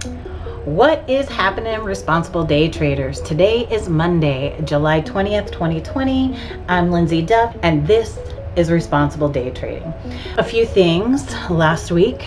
What is happening, responsible day traders? Today is Monday, July 20th, 2020. I'm Lindsay Duff, and this is Responsible Day Trading. A few things. Last week,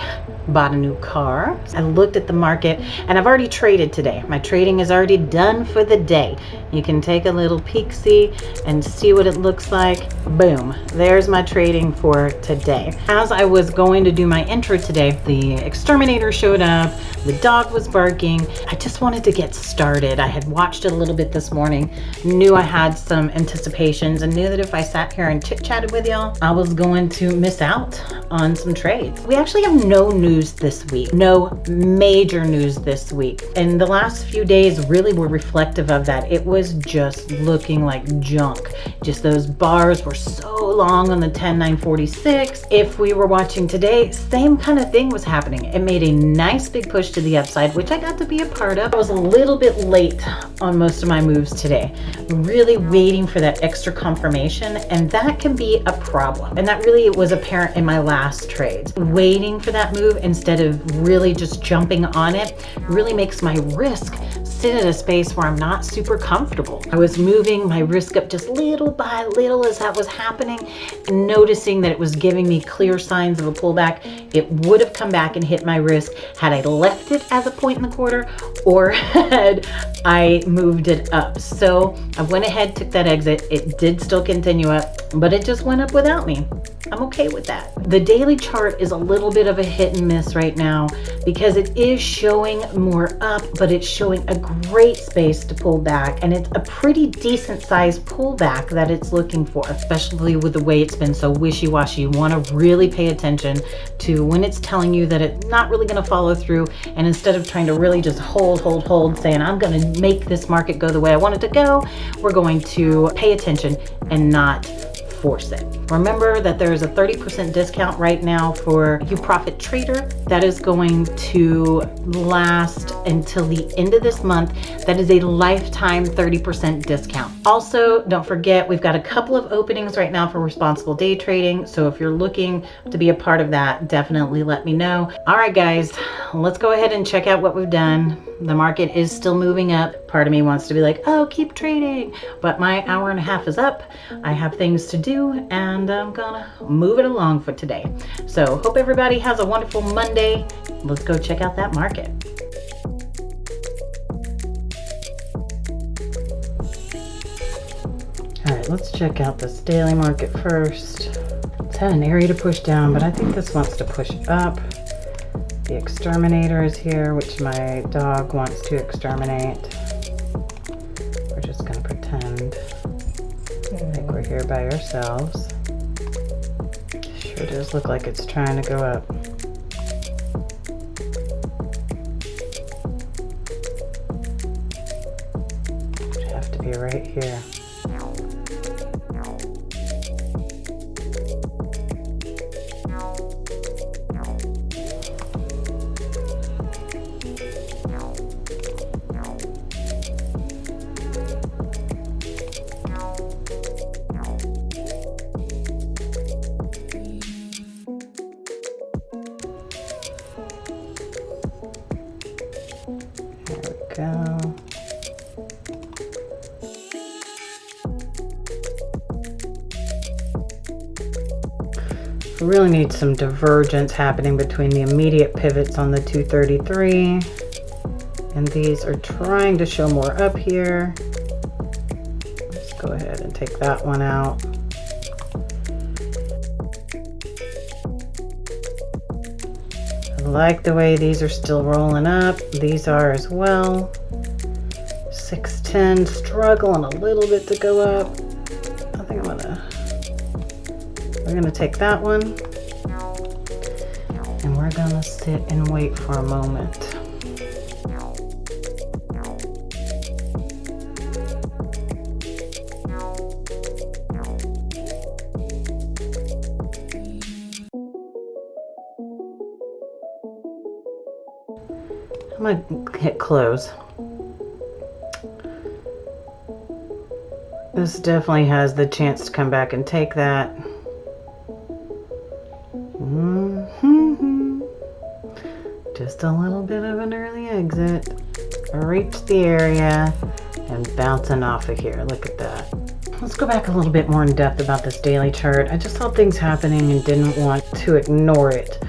bought a new car. I looked at the market, and I've already traded today. My trading is already done for the day. You can take a little peek-see and see what it looks like. Boom, there's my trading for today. As I was going to do my intro today, the exterminator showed up, the dog was barking. I just wanted to get started. I had watched it a little bit this morning, knew I had some anticipations, and knew that if I sat here and chit-chatted with y'all, I was going to miss out on some trades. We actually have no news this week, no major news this week. And the last few days really were reflective of that. It was just looking like junk. Just those bars were so long on the 10-946. If we were watching today, same kind of thing was happening. It made a nice big push to the upside, which I got to be a part of. I was a little bit late on most of my moves today, really waiting for that extra confirmation, and that can be a problem. And that really was apparent in my last trades. Waiting for that move instead of really just jumping on it really makes my risk sit at a space where I'm not super comfortable. I was moving my risk up just little by little as that was happening, noticing that it was giving me clear signs of a pullback. It would have come back and hit my risk had I left it as a point in the quarter or had I moved it up. So I went ahead, took that exit. It did still continue up, but it just went up without me. I'm okay with that. The daily chart is a little bit of a hit and miss right now because it is showing more up, but it's showing a great space to pull back, and it's a pretty decent sized pullback that it's looking for, especially with the way it's been so wishy-washy. You want to really pay attention to when it's telling you that it's not really going to follow through, and instead of trying to really just hold, saying I'm going to make this market go the way I want it to go, we're going to pay attention and not force it. Remember that there is a 30% discount right now for you profit trader that is going to last until the end of this month. That is a lifetime 30% discount. Also, don't forget, we've got a couple of openings right now for responsible day trading. So if you're looking to be a part of that, definitely let me know. All right, guys, let's go ahead and check out what we've done. The market is still moving up. Part of me wants to be like, oh, keep trading, but my hour and a half is up. I have things to do, and I'm gonna move it along for today. So hope everybody has a wonderful Monday. Let's go check out that market. All right, let's check out this daily market first. It's had an area to push down, but I think this wants to push up. The exterminator is here, which my dog wants to exterminate. We're just gonna pretend like we're here by ourselves. Sure does look like it's trying to go up. Should have to be right here. Go. We really need some divergence happening between the immediate pivots on the 233, and these are trying to show more up here. Let's go ahead and take that one out. I like the way these are still rolling up. These are as well. 610 struggling a little bit to go up. I think we're gonna take that one, and we're gonna sit and wait for a moment. I'm gonna hit close. This definitely has the chance to come back and take that. Just a little bit of an early exit, reach the area, and bouncing off of here. Look at that. Let's go back a little bit more in depth about this daily chart. I just saw things happening and didn't want to ignore it.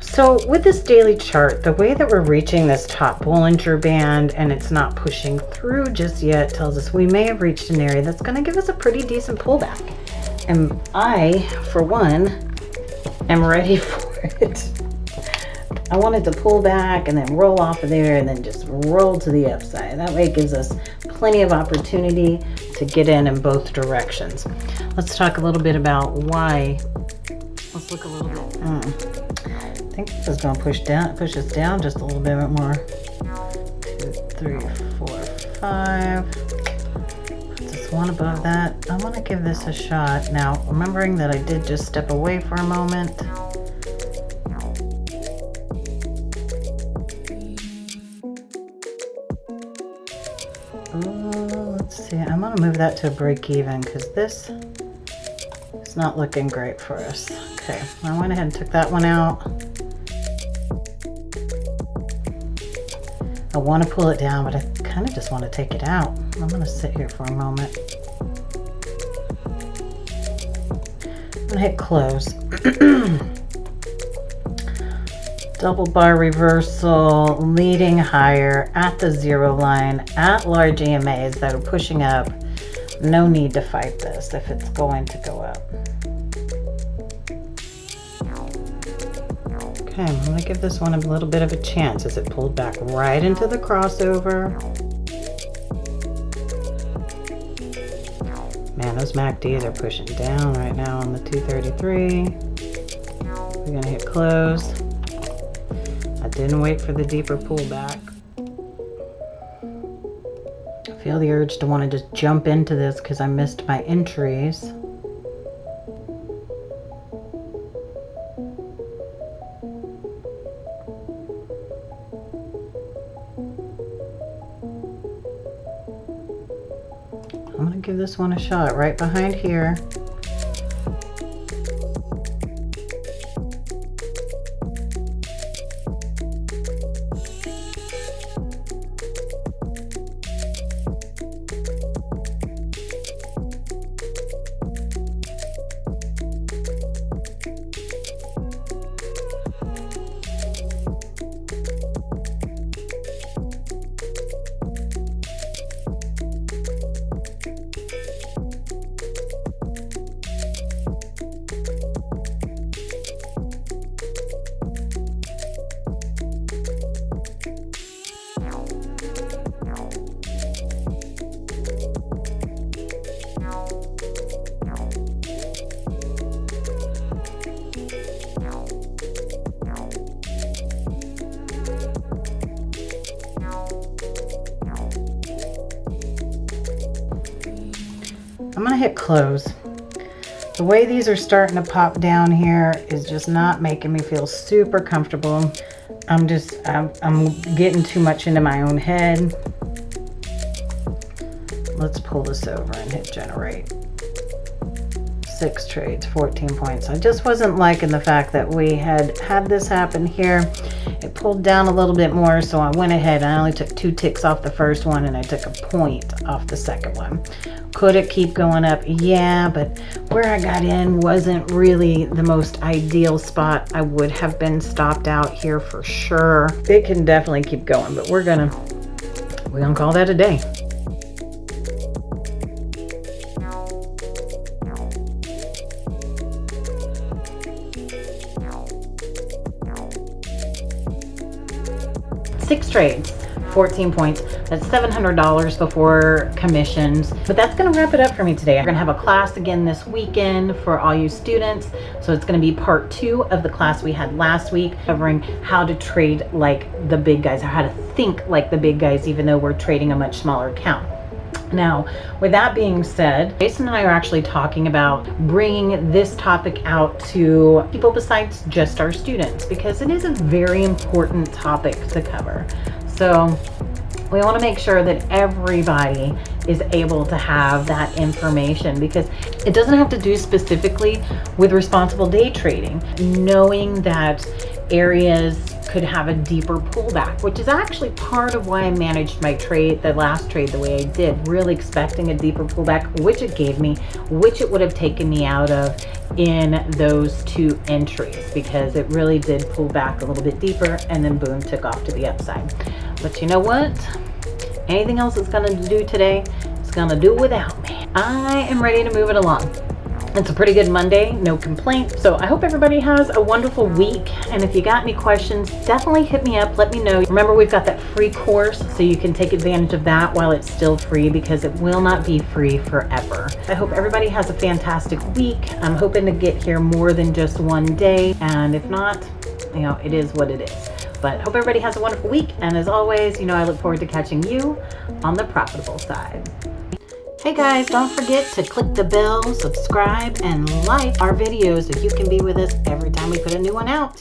So with this daily chart, the way that we're reaching this top Bollinger Band and it's not pushing through just yet tells us we may have reached an area that's going to give us a pretty decent pullback. And I, for one, am ready for it. I wanted to pull back and then roll off of there and then just roll to the upside. That way it gives us plenty of opportunity to get in both directions. Let's talk a little bit about why. Let's look a little bit. I think this is going to push us down just a little bit more. 2, 3, 4, 5. Just one above that. I want to give this a shot. Now, remembering that I did just step away for a moment. Let's see. I'm going to move that to a break even because this is not looking great for us. Okay, I went ahead and took that one out. I want to pull it down, but I kind of just want to take it out. I'm going to sit here for a moment. I'm going to hit close. Double bar reversal, leading higher at the 0 line, at large EMAs that are pushing up. No need to fight this if it's going to go up. Okay, I'm going to give this one a little bit of a chance as it pulled back right into the crossover. Man, those MACDs are pushing down right now on the 233. We're going to hit close. I didn't wait for the deeper pullback. I feel the urge to want to just jump into this because I missed my entries. I'm going to give this one a shot right behind here. I'm going to hit close. The way these are starting to pop down here is just not making me feel super comfortable. I'm getting too much into my own head. Let's pull this over and hit generate. 6 trades, 14 points. I just wasn't liking the fact that we had this happen here. It pulled down a little bit more, so I went ahead. I only took 2 ticks off the first one and I took a point off the second one. Could it keep going up? Yeah, but where I got in wasn't really the most ideal spot. I would have been stopped out here for sure. It can definitely keep going, but we're gonna call that a day. Six trades, 14 points. That's $700 before commissions. But that's going to wrap it up for me today. I'm going to have a class again this weekend for all you students. So it's going to be part 2 of the class we had last week, covering how to trade like the big guys, or how to think like the big guys, even though we're trading a much smaller account. Now, with that being said, Jason and I are actually talking about bringing this topic out to people besides just our students, because it is a very important topic to cover. So we want to make sure that everybody is able to have that information, because it doesn't have to do specifically with responsible day trading. Knowing that areas could have a deeper pullback, which is actually part of why I managed my trade, the last trade, the way I did, really expecting a deeper pullback, which it gave me, which it would have taken me out of in those 2 entries, because it really did pull back a little bit deeper and then boom, took off to the upside. But you know what? Anything else it's gonna do today, it's gonna do without me. I am ready to move it along. It's a pretty good Monday, no complaints. So I hope everybody has a wonderful week. And if you got any questions, definitely hit me up, let me know. Remember, we've got that free course, so you can take advantage of that while it's still free, because it will not be free forever. I hope everybody has a fantastic week. I'm hoping to get here more than just one day. And if not, you know, it is what it is. But hope everybody has a wonderful week. And as always, you know, I look forward to catching you on the profitable side. Hey guys, don't forget to click the bell, subscribe, and like our videos so you can be with us every time we put a new one out.